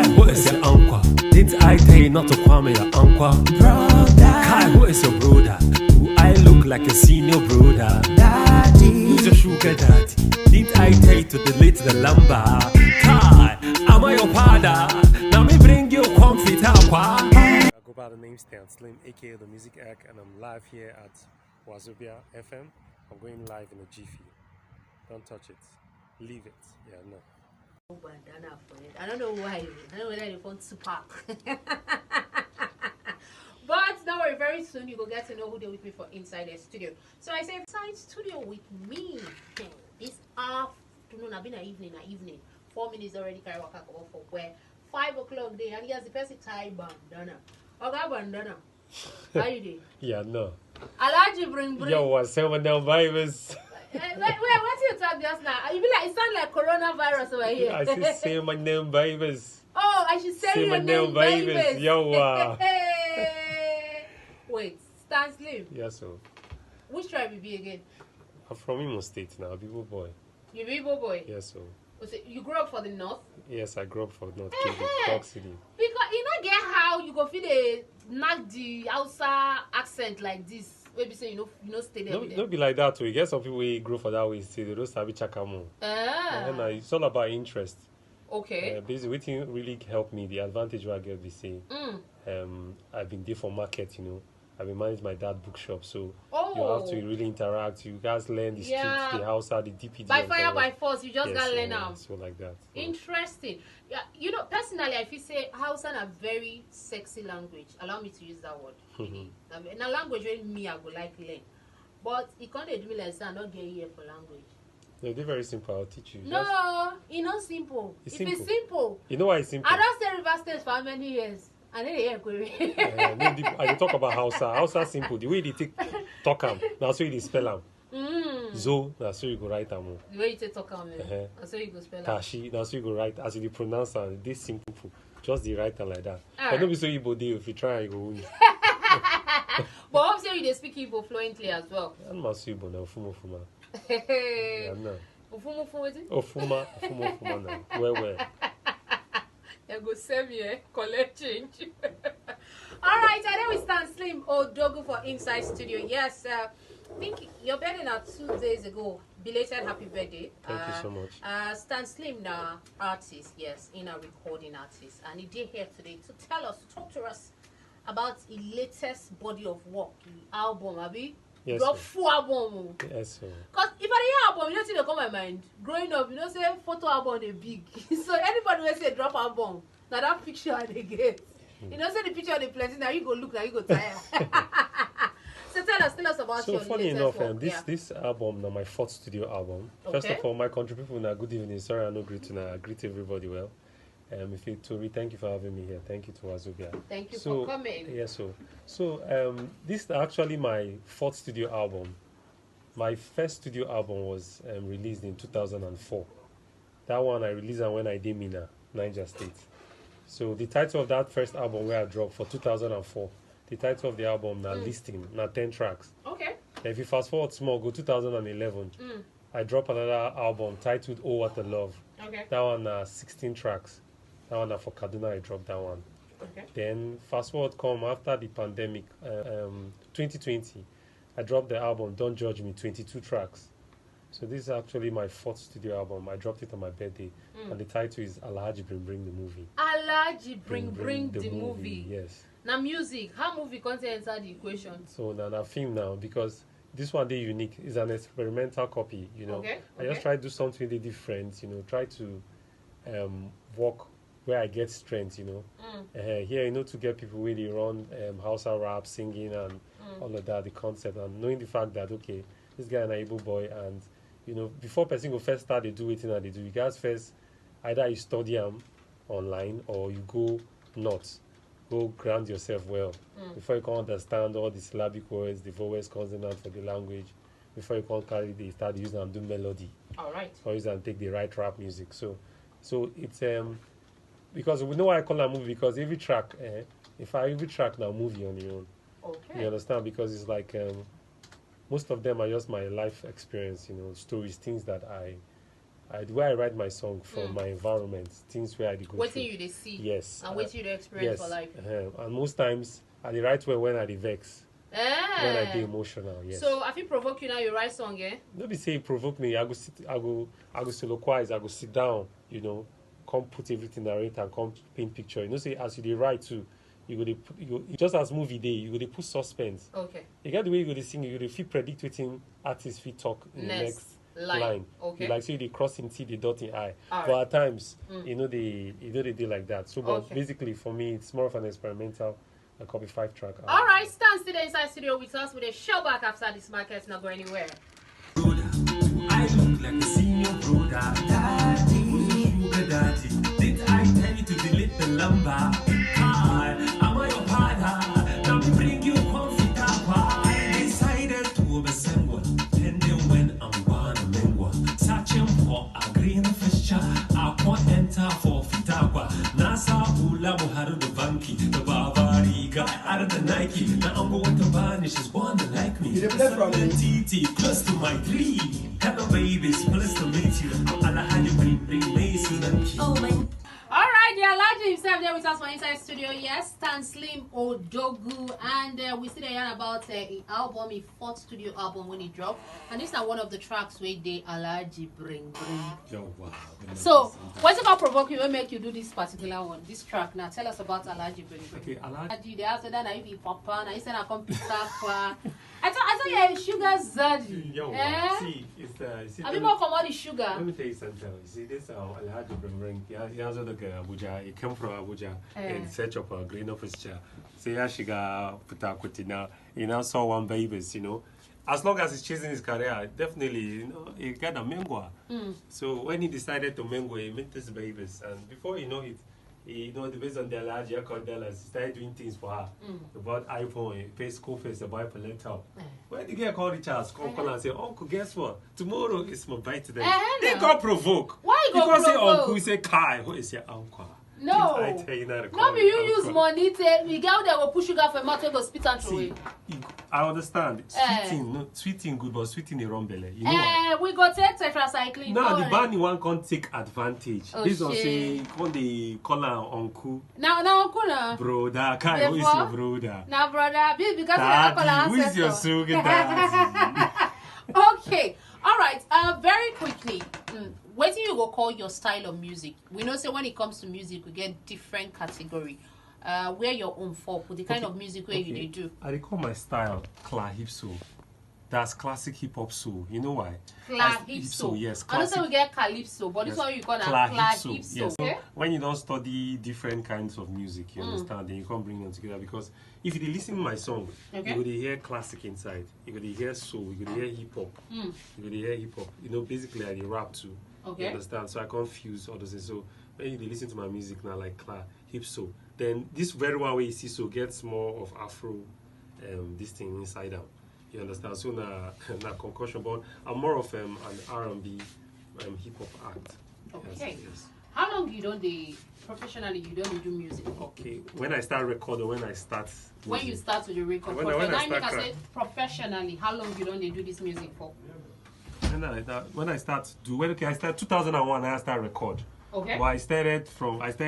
Kai, what is your uncle? Didn't I tell you not to call me your uncle? Brother. Kai, what is your brother? Do I look like a senior brother? Daddy. Who's your sugar daddy? Didn't I tell you to delete the lumber? Kai, am I your father? Now me bring you comfy tapa. I go by the name STANSLIM, aka the Music Act, and I'm live here at Wazobia FM. I'm going live in a jiffy. Don't touch it. Leave it. Yeah, no. Bandana for it. I don't know why. I don't know whether they want to park. But don't worry, very soon you will get to know who they're with me for Inside the Studio. So I say Inside Studio with me this afternoon. I've been an evening. 4 minutes already carry waka for where 5 o'clock day and he has the person tie bandana. Okay, bandana. How you doing? Yeah, no. Alhaji bring. Yo, what's up with them virus? Wait, what you talk just now? You be like, it sound like coronavirus over here. I should say my name, babies. Oh, I should say your name, babies. Yo, Wait, STANSLIM. Yes, sir. Which tribe you be again? I'm from Imo State now, Bibo boy. You Bibo boy? Yes, sir. So you grew up for the north? Yes, I grew up for North York City. Because you don't get how you go feel the knock the Hausa accent like this. Maybe say you know stay there. Don't be like that too. You get some people who grow for that way, say they don't sabi chakamo. And it's all about interest. Okay. Basically, what thing really helped me, the advantage I get, they say, I've been there for market, you know. I've been managing my dad bookshop, so you have to really interact. You guys learn the street, the house, the DPD. By fire, by force, you just gotta learn now. So like that. Interesting. Yeah, you know, personally, I feel say Hausa a very sexy language. Allow me to use that word. In a language where me I would like learn, but it can't do me like that. Not get here for language. No, they're very simple. I'll teach you. No, it's not simple. It's simple. You know why it's simple? I don't stay River State for how many years? And then I talk about Hausa. Hausa simple. The way they talk them, that's how they spell them. Zo, that's how you go write them. The way you talk them, that's how you go spell them. Tashi, that's how you go write. As you pronounce them, this simple. Just the write them like that. But don't be so Igbo day if you try and go. But obviously they speak Igbo fluently as well. I'm not Igbo now. Fuma. Yeah, no. Ofuma is it? Ofuma now. Where? You go send me collect change. Alright, I know we STANSLIM Odogwu for Inside Studio. Yes, I think your birthday now 2 days ago. Belated happy birthday. Thank you so much. STANSLIM now artist, yes, in a recording artist. And he did here today to talk to us about the latest body of work, the album, Abi. Yes, drop full album. Yes, sir. Because if I hear album, you know thing they come my mind. Growing up, you know, say photo album they big. So anybody will say drop album, now that picture they get. You know, say the picture they plenty, now you go look like you go tired. So tell us about your funny enough, work. this album now my 4th studio album. Okay. First of all, my country people now good evening. Sorry, I no greet tonight. I greet everybody well. Tori, thank you for having me here. Thank you to Wazobia. Thank you for coming. Yes, this is actually my 4th studio album. My first studio album was released in 2004. That one I released when I did Mina, Niger State. So the title of that first album where I dropped for 2004, the title of the album now listing, now 10 tracks. Okay. If you fast forward small, go 2011, I dropped another album titled Oh What a Love. Okay. That one 16 tracks. That one for Kaduna, I dropped that one. Okay. Then fast forward come after the pandemic, 2020, I dropped the album Don't Judge Me, 22 tracks. So this is actually my 4th studio album. I dropped it on my birthday, and the title is Alhaji Bring the Movie. Alhaji Bring the movie. Yes. Now music, how movie content enter the equation? So now I film now because this one day unique is an experimental copy. You know, I just try to do something really different. You know, try to work where I get strength, you know. Here, you know, to get people where they run Hausa rap, singing, and all of that, the concept, and knowing the fact that, okay, this guy an able boy, and, you know, before person go first start, they do it, and they do. You guys first, either you study them online, or you go go ground yourself well, before you can understand all the syllabic words, the vowels, consonants for the language, before you can carry, they start using and do melody. All right. Or use and take the right rap music. So it's because we know why I call it a movie, because every track, every track now movie on your own. Okay. You understand? Because it's like most of them are just my life experience, you know, stories, things that the way I write my song from my environment, things where I go what you they see, yes, and what you experience for life. And most times I the right way when I vex, when I be emotional. Yes. So if you provoke you now, you write song, eh? Don't be say provoke me. I go soliloquize. I go sit down. You know, come put everything narrate and come paint picture. You know, say as you write too. You just as movie day, you go put suspense. Okay. You get the way you go sing, you go fit predict within artists fit talk in the next line. Okay. Like so they cross in T, they dot in I. But at times, they do like that. So but basically for me it's more of an experimental and copy 5-track. Alright, Stans today inside studio with us with a show back after this market's not going anywhere. I look like a senior brother. Daddy, did I tell you to delete the number? Am I your father? Now me bring you comfort. I decided to obscene one. And then when I'm gone, I'm searching for a green fisher. I can't enter for Fitagua. Nasa Hula Muharu the Banki, the Bavariga, out of the Nike. Now I'm going to vanish, is one that like me. TT, close to my dream. Hello, babies, pleased to meet you. I'm Alhaji, bring Mason and Key. Oh, man. Alright, the Alhaji himself there with us for Inside Studio. Yes, STANSLIM ODOGWU, and we see the yarn about an album, a 4th studio album when it dropped, and this is one of the tracks where the Alhaji bring. Yo, wow. So, what's about provoke you? What make you do this particular one, this track? Now, tell us about Alhaji bring. Okay, Alhaji, they asked that I be papa, I said I come pick up. I thought you're a sugar zaddy. Yo, see, it's I mean, more come all the sugar. Let me tell you something. You see, this Alhaji bring. He has a Abuja. He came from Abuja in search of a green officer. So yeah, she got put out with now. He now saw one babies, you know. As long as he's chasing his career, definitely, you know, he got a mengwa. So when he decided to mengwa, he met these babies, and before you know it, you know, based on the Alhaji account dollars, he started doing things for her. He bought iPhone, he paid school fees, he bought a laptop. When the girl called Richard, call and say, Uncle, guess what? Tomorrow is my birthday. They got provoke. Why you go provoke? Say Uncle, he say Kai. Who is your uncle? No. I tell you now. No, you use money to we go there, will push sugar for matter, go spit and throw it. I understand. Sweeting good, but sweeting the wrong belly. You know we got take tetracycline. Now the band one can't take advantage. This one say when they call her uncle. Now uncle now. Brother, Kai, who is your brother? Now brother, because daddy, who is your sugar daddy? Okay, all right. Very quickly. What do you go call your style of music? We know say when it comes to music, we get different category. Where your own for the kind of music where you do. I call my style Calypso. That's classic hip hop soul. You know why? Calypso. Yes. I don't say we get Calypso, but this one you call Calypso. Yes. Okay? When you don't study different kinds of music, you understand, then you can't bring them together. Because if you listen to my song, you will hear classic inside. You will hear soul. You will hear hip hop. You will hear hip hop. You know, basically I rap too. Okay. You understand? So I confuse all those things. So when you listen to my music now, like hip soul, then this very one way you see so gets more of Afro, this thing inside out. You understand? So na concussion, but I'm more of an R&B hip hop act. Okay. Yes. How long you don't professionally you don't do music? Okay. When I start recording, when I start. When you start to the record, when I say professionally, how long you don't do this music for? When I start 2001 I start record. Okay. But I started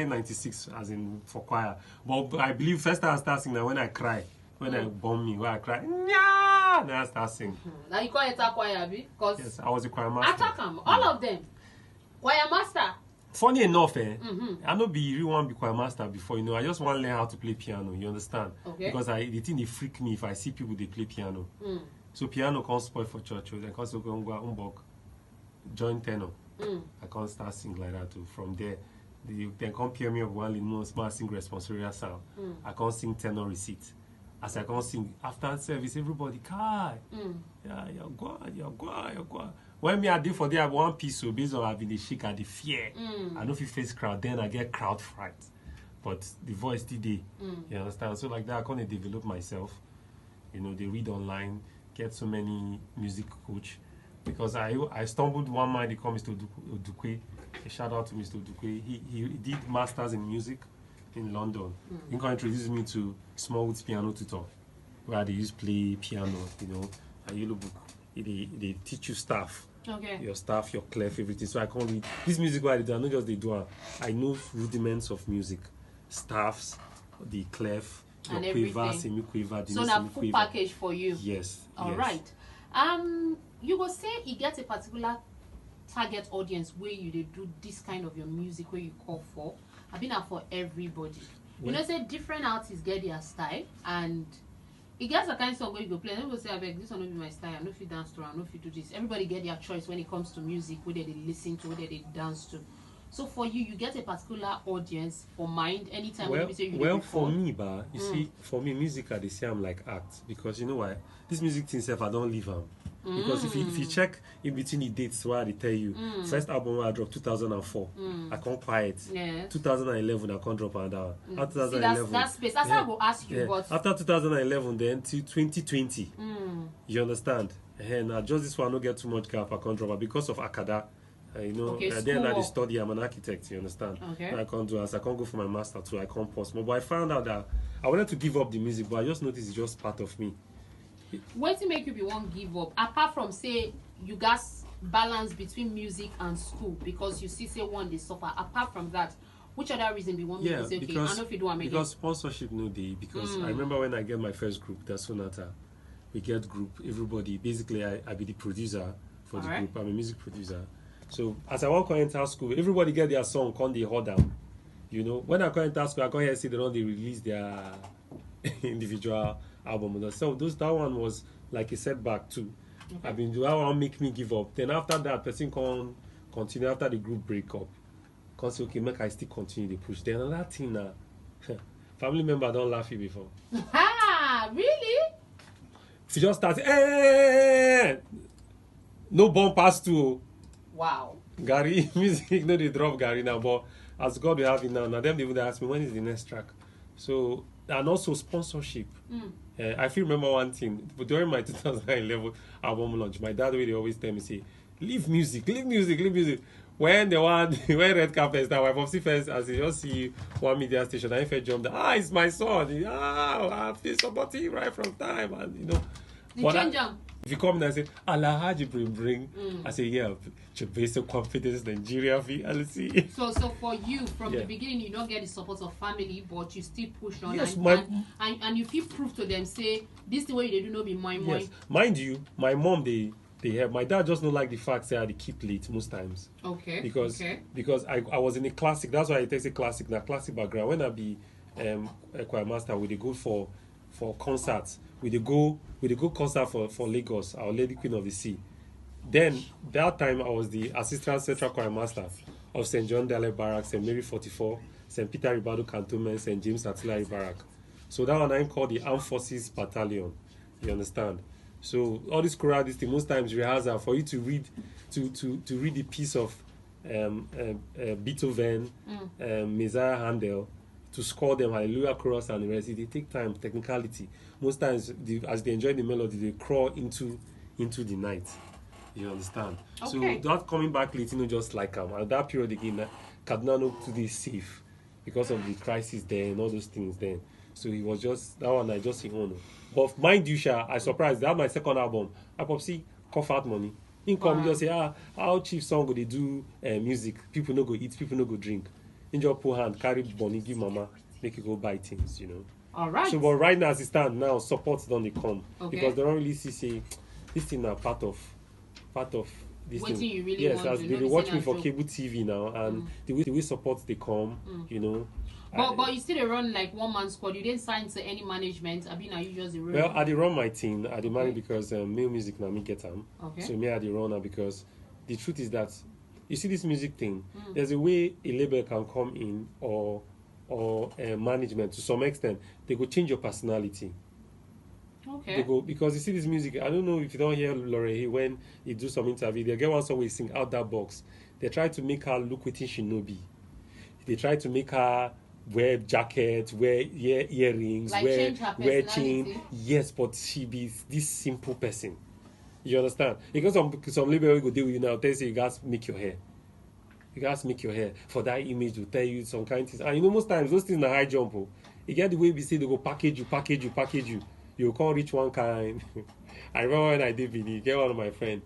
in 96 as in for choir. But I believe first time I start singing when I cry. When I bomb me, when I cry, yeah, then I start singing. Now you call it a choir, because yes, I was a choir master. Attack them, all of them. Choir master. Funny enough, I don't really want to be choir master before, you know. I just want to learn how to play piano. You understand? Okay. Because the thing they freak me if I see people they play piano. So piano can't spoil for church. Then can't go join tenor. I can't start sing like that too. From there, they compare me of one little small sing responsorial sound. I can't sing tenor receipt. As I can't sing after service, everybody kai. Yeah, you're going. When me I did for there one piece, so based on having the shake and the fear, I know if you face crowd, then I get crowd fright. But the voice today, you understand? So like that, I can't develop myself. You know, they read online, get so many music coach. Because I stumbled one man, he called Mr. Odogwu. A shout out to Mr. Odogwu. He did masters in music in London. He introduced me to Smallwood's piano tutor, where they used play piano, you know, and you look book. They teach you stuff your staff, your clef, everything. So I can't read this music. What I do, I know just they do. I know rudiments of music, staffs, the clef, your quiver, semi-quiver. So now full package for you. Yes. All right. You go say you get a particular target audience where you do this kind of your music where you call for. I've been out for everybody. You know, say different artists get their style, and it gets a kind of song where you go play. And people say, I beg, this one will be my style. I know if you dance to, I know if you do this. Everybody get their choice when it comes to music, whether they listen to, whether they dance to. So for you, you get a particular audience for mind anytime when you say you for me, you see, for me, music, they say I'm like act, because you know why? This music thing self, I don't leave them. Because if you check in between the dates where they tell you, first album I dropped 2004, I can't quiet. Yes. 2011 I can't drop another. After 2011, that's space. That's how I will ask you. But after 2011, then to 2020, you understand? And just this one, I don't get too much gap. I can't drop because of Akada. You know, then I study. I'm an architect. You understand? Okay. I can't do as I can't go for my master too. I can't post more. But I found out that I wanted to give up the music, but I just noticed it's just part of me. What to make you be one give up? Apart from say you guys balance between music and school because you see say one they suffer. Apart from that, which other reason be one make you say okay? I know if you do want to make because sponsorship no day. Because I remember when I get my first group, that's Sonata. We get group. Everybody basically I be the producer for the group. I'm a music producer. So as I want to enter school, everybody get their song, come they hold them. You know, when I come enter school, I come here see they release their individual album. So that one was like a setback too. Okay. I mean, that one make me give up. Then after that, person can continue after the group break up. Can say okay, make I still continue the push. Then another thing now, family member don't laugh you before. Ha! Really? If you just start, no bomb pass too. Wow. Gary, music, no, they drop Gary now, but as God will have it now, them they would ask me when is the next track. So, and also sponsorship. I feel remember one thing, but during my 2011 album launch, my dad would always tell me, say, leave music. When when red carpet now, my popsy first, as you just see one media station, I first jumped, it's my son. I've been supporting right from time, and you know. If you come in and say, Alhaji bring, I say, yeah, to base of confidence, Nigeria, VLC. So for you, from the beginning, you don't get the support of family, but you still push on. Yes, and you feel proof to them, say, this is the way they do not be mine. Yes. Mind you, my mom, they have, my dad just don't like the fact that they keep late most times. Okay. Because I was in a classic, that's why it takes a classic, now classic background. When I be a choir master, we they go for concerts. We go concert for Lagos, Our Lady Queen of the Sea. Then that time I was the assistant central choir master of St. John Dale Barrack, St. Mary 44, St. Peter Ribado Cantonment, St. James Artillery Barrack. So that one I'm called the Armed Forces Battalion. You understand? So all this choral, this thing, most times rehearsal for you to read to read a piece of Beethoven, Messiah Handel, to score them Hallelujah chorus and the rest. They take time, technicality. Most times, as they enjoy the melody, they crawl into the night. You understand? Okay. So that coming back late, just like at that period again, Kaduna no to be safe because of the crisis there and all those things then. So he was just that one. I just say, oh no. But mind you, I surprised that my second album, I probably cough out money. Income just say, how cheap song go they do music? People no go eat, people no go drink. In your poor hand, carry money, give mama, make you go buy things, All right. So, but right now, as it stands now, support don't come because they don't really see this thing now part of this what thing. You really yes, want as to they watch me for cable TV now, and the way support they come, But you still run like one man squad. You didn't sign to any management. I mean, are you just a well, I did run my team. I did manage because male music now me get them. Okay. So me I did run because the truth is that you see this music thing. There's a way a label can come in or management to some extent. They go change your personality. Okay. They go because you see this music. I don't know if you don't hear Lorraine when he do some interview. They get one song where he sing out that box. They try to make her look what she no be. They try to make her wear jacket, wear earrings, like wear chain. Yes, but she be this simple person. You understand? Because some label will go deal with you now. Tell you guys make your hair. You guys make your hair for that image to tell you some kind of things. And most times those things are high jump. You get the way we say they go package you. You can't reach one kind. I remember when I did Bini, get one of my friends.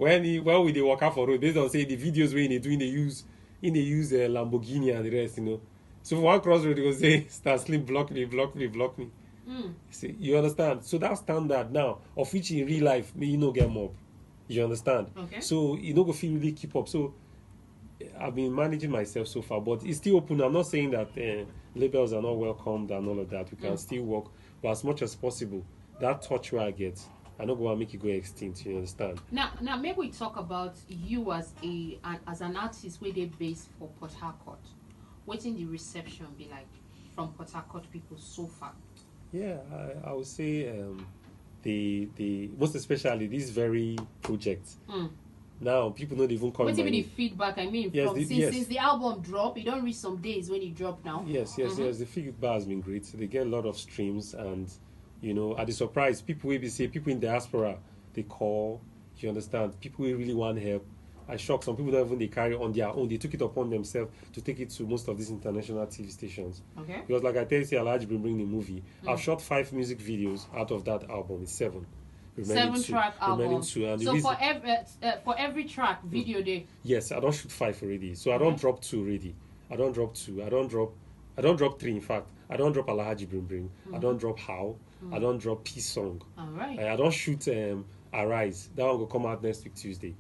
when we dey walk out for road, based on say the videos where they use Lamborghini and the rest, you know. So for one crossroad, they go say, STANSLIM block me. See, you understand? So that's standard now, of which in real life, me, you know, get mob. You understand? Okay. So you don't go feel really keep up. So I've been managing myself so far, but it's still open. I'm not saying that labels are not welcomed and all of that. We can still work, but as much as possible, that touch where I get, I don't go and make it go extinct. You understand? Now, maybe we talk about you as an artist where they based for Port Harcourt. What's in the reception be like from Port Harcourt people so far? Yeah, I would say the most especially this very project. Now people don't even call. What's even the feedback? I mean, yes, from since the album dropped, you don't reach some days when you drop now. Yes. The feedback has been great. They get a lot of streams, and you know, at the surprise, people will be say people in diaspora they call. You understand? People will really want help. I shocked some people don't even they carry on their own. They took it upon themselves to take it to most of these international TV stations. Okay. Because like I tell you, Alhaji bring the movie. I've shot 5 music videos out of that album. It's 7. 7-track album. 2. And so for every track video day. Yes, I don't shoot 5 already. So I don't drop 2 already. I don't drop 2. I don't drop 3 in fact. I don't drop Alhaji bring. I don't drop How. I don't drop Peace Song. All right. I don't shoot Arise. That one will come out next week Tuesday.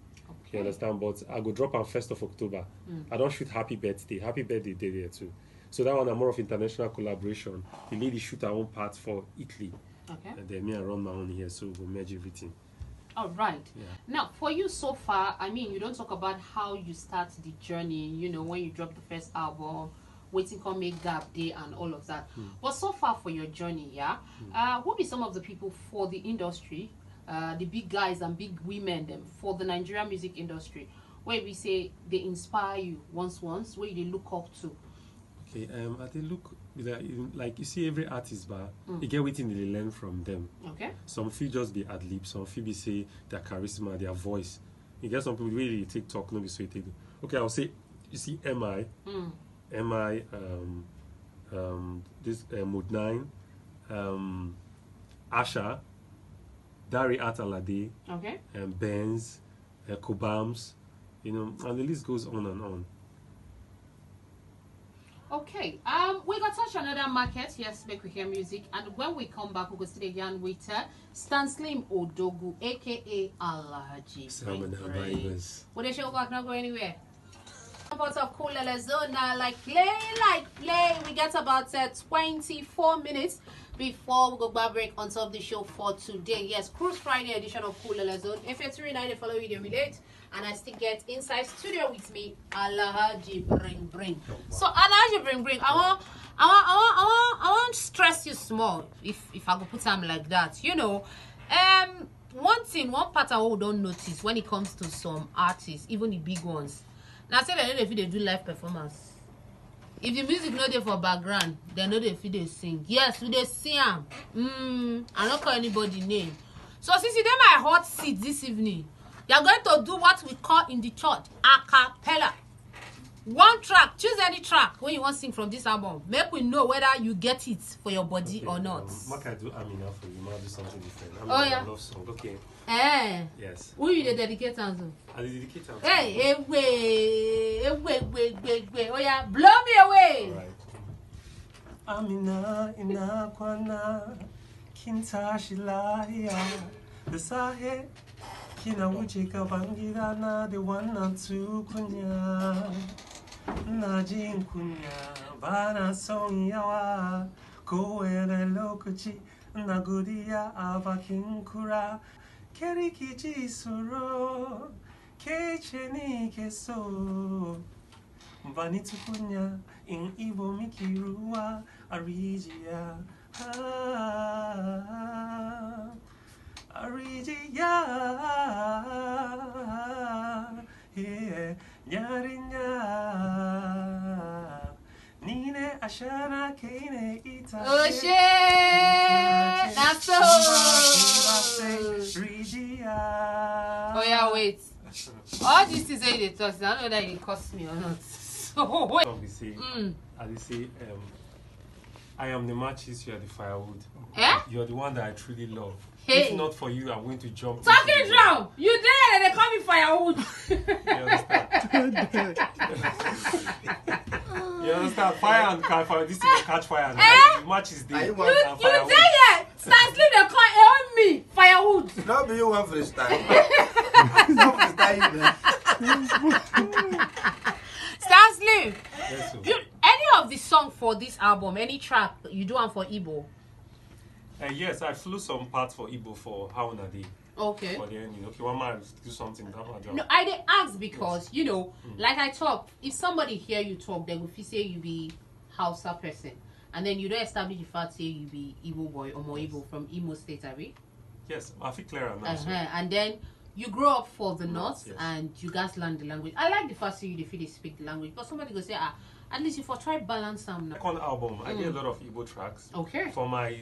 You understand? But I go drop on 1st of October. I don't shoot Happy Birthday. Happy Birthday day there too. So that one I'm more of international collaboration. The lady shoot her own part for Italy. Okay. And then me I run my own here, so we'll merge everything. All right. Yeah. Now, for you so far, I mean, you don't talk about how you start the journey, you know, when you drop the first album, waiting for make gap day and all of that. But so far for your journey, who be some of the people for the industry, the big guys and big women them for the Nigerian music industry, where we say they inspire you once, where they look up to? Okay, they look like you see every artist, but you get waiting they learn from them. Okay. Some feel just be ad lib, some feel be say their charisma, their voice. You get some people really take talk, no be so take. Okay, I'll say you see MI, this Mode 9, Asha, Dari Atalade, okay, Benz, Cobams, you know, and the list goes on and on. Okay, we got touch another market. Yes, make we hear music, and when we come back, we go to the again with STANSLIM Odogwu, aka Alhaji. What they show back, not go anywhere. Part of KOOLELE ZONE now, like play. We got about 24 minutes before we go back break on top of the show for today. Yes, Cruise Friday edition of KOOLELE ZONE. If you're tuning in, they follow video relate, and I still get inside studio with me, Alhaji bring. So Alhaji bring. I want stress you small. If I go put something like that, you know, one pattern we don't notice when it comes to some artists, even the big ones. Now say they know they do live performance. If the music not there for background, they know they sing. Yes, we they sing. I don't call anybody name. So since you my hot seat this evening, they are going to do what we call in the church a cappella. One track, choose any track when you want to sing from this album. Make we know whether you get it for your body or not. What can I do? Amina for you. Might do something different. I love song. Okay. Yes. Who you dedicate to? I dedicate to. Hey, wait. Oh yeah, blow me away. All right. Amina inakwana kintashilaya besahe kina ujika bangirana the one and two kunya najin kunya bana sonyawa koele lokuchi nagudia avakinkura kerikiji suro kecheni keso vanitukunya in ivo mikirua arigia arigia nyarinya nine ashana kene ita Oh shit! That's so. Oh yeah, wait. All this is they talk. I don't know whether it cost me or not. So wait. I say I am the matches, you are the firewood. Eh? You are the one that I truly love. Hey. If not for you, I'm going to jump. Talking drum! You there and they call me firewood. You understand? You understand? Fire and fire. This thing will catch fire. The match is there. You there yet? STANSLIM they call me firewood. Not be you one freestyle. Not freestyle. STANSLIM. Yes, Any of the song for this album, any track you do one for Igbo? Yes, I flew some parts for Igbo for How Na Day. Okay. For the ending. Okay, one man do something. No, I did ask because you know, like I talk, if somebody hear you talk, they will say you be Hausa person, and then you don't establish the fact say you be Igbo boy or more Igbo from Imo State, Abi. Yes, I feel clearer now. And then you grow up for the north, yes. and you guys learn the language. I like the fact that you feel they speak the language, but somebody go say, at least if I try balance some. Second album, I did a lot of Igbo tracks. Okay. For my,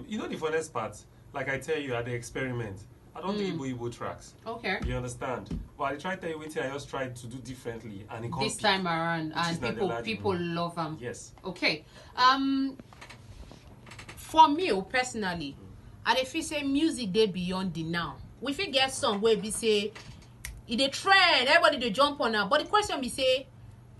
you know the funniest part, like I tell you at the experiment, I don't do Igbo tracks. Okay. You understand? But I try to tell you what I just tried to do differently, and it this time around, and people love them. Yes. Okay. For me personally, and if you say music they beyond the now, we fit get song where we say it a trend, everybody they jump on now. But the question we say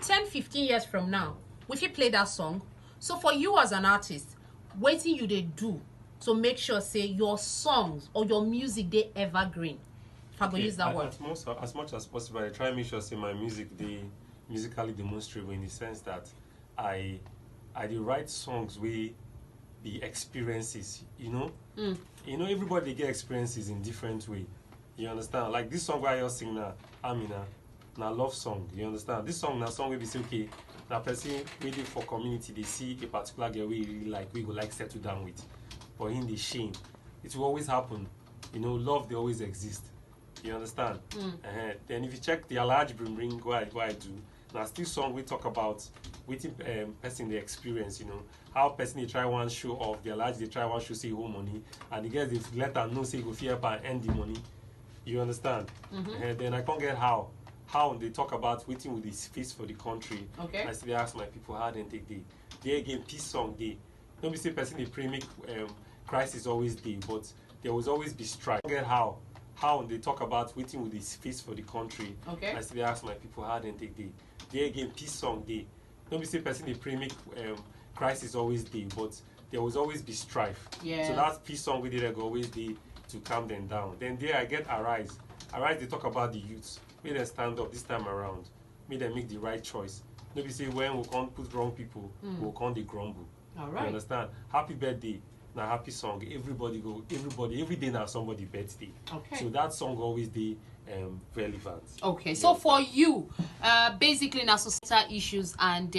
10-15 years from now, we fit play that song. So for you as an artist, waiting you they do to make sure say your songs or your music they evergreen. If I go use that word. As much as possible, I try to make sure say my music they musically demonstrable in the sense that I do write songs where the experiences, you know, everybody get experiences in different way. You understand? Like this song where I just sing now, Amina, na love song. You understand? This song na song where we say okay, na person waiting for community they see a particular girl we really like, we go like settle down with, but in the shame, it will always happen. You know, love they always exist. You understand? Then if you check the Alhaji bring what I do, now still song we talk about waiting person the experience, you know, how person they try one show off, the Alhaji they try one show say whole money, and the guys they let them know say go fear and end the money. You understand? Then I can't get how they talk about waiting with his face for the country. Okay. I still ask my people how they take day. They again peace song day. Don't be say person they pray make crisis always day, but there will always be strife. I can't get how they talk about waiting with his face for the country. Okay. I still ask my people how they take day. They again peace song day. Don't be say person they pray make crisis always day, but there will always be strife. Yeah. So that peace song we did always be to calm them down. Then there I get Arise. Arise they talk about the youths. Make them stand up this time around. Make them make the right choice. Don't be say when we can't put wrong people, we can't they grumble. All right. You understand? Happy birthday. Now happy song. Everybody every day now somebody birthday. Okay. So that song always the relevant. Okay, so for you, basically now societal issues and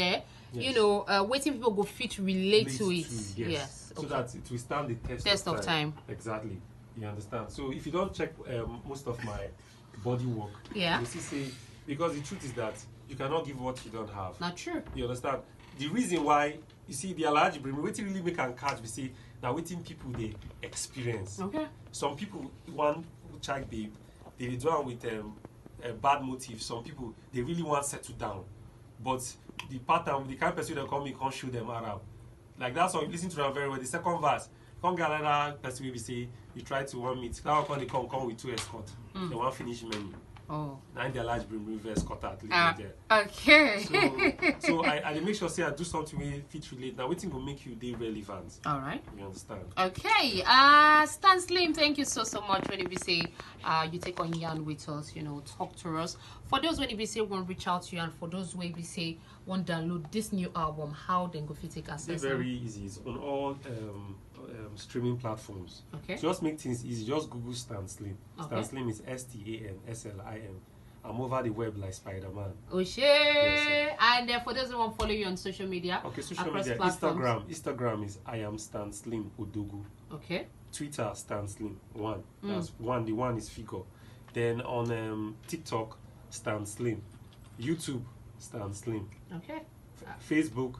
you know, waiting people go fit relate to it. Yes. So that it will stand the test of time. Exactly. You understand? So if you don't check most of my body work, you see say, because the truth is that you cannot give what you don't have. Not true. You understand? The reason why you see the Alhaji bring waiting really make and catch we say now waiting people they experience. Okay. Some people one check they do it with a bad motive. Some people they really want to settle down, but the pattern, the kind of person that come, you can't show them around. Like that song, you listen to them very well. The second verse, you can't get another person will be say you try to one meet. Now when they come with two escort, they want finish menu. Oh. Now the large bring reverse cut at least there. Okay. So I make sure say I do something we fit relate. Now waiting will make you day relevant. All right. You understand? Okay. STANSLIM, thank you so much when you say you take on yarn with us, you know, talk to us. For those when you say want to reach out to you, and for those when you say want to download this new album, how then go fit take access? It's very easy. It's on all streaming platforms. Okay. So just make things easy. Just Google STANSLIM. Okay. STANSLIM is STANSLIM. I'm over the web like Spider-Man. Oh shit! Yes, and for those who want to follow you on social media, okay, social media, Instagram is I am STANSLIM Odogwu. Okay. Twitter STANSLIM 1. That's one. The one is figure. Then on TikTok STANSLIM, YouTube STANSLIM. Okay. Facebook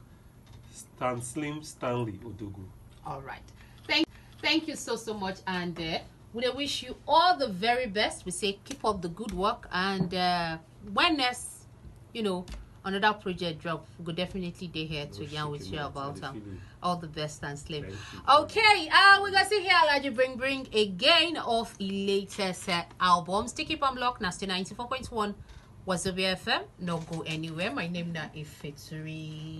STANSLIM Stanley Odogwu. All right. Thank you so much, and we wish you all the very best. We say keep up the good work, and when next, you know, another project drop, we go definitely be here to yarn with you about all the best and slim. Okay, we're gonna see here Alhaji bring again of the latest album. Sticky Palm Lock, Nasty 94.1 Wazobia FM. No go anywhere. My name na Ifitri.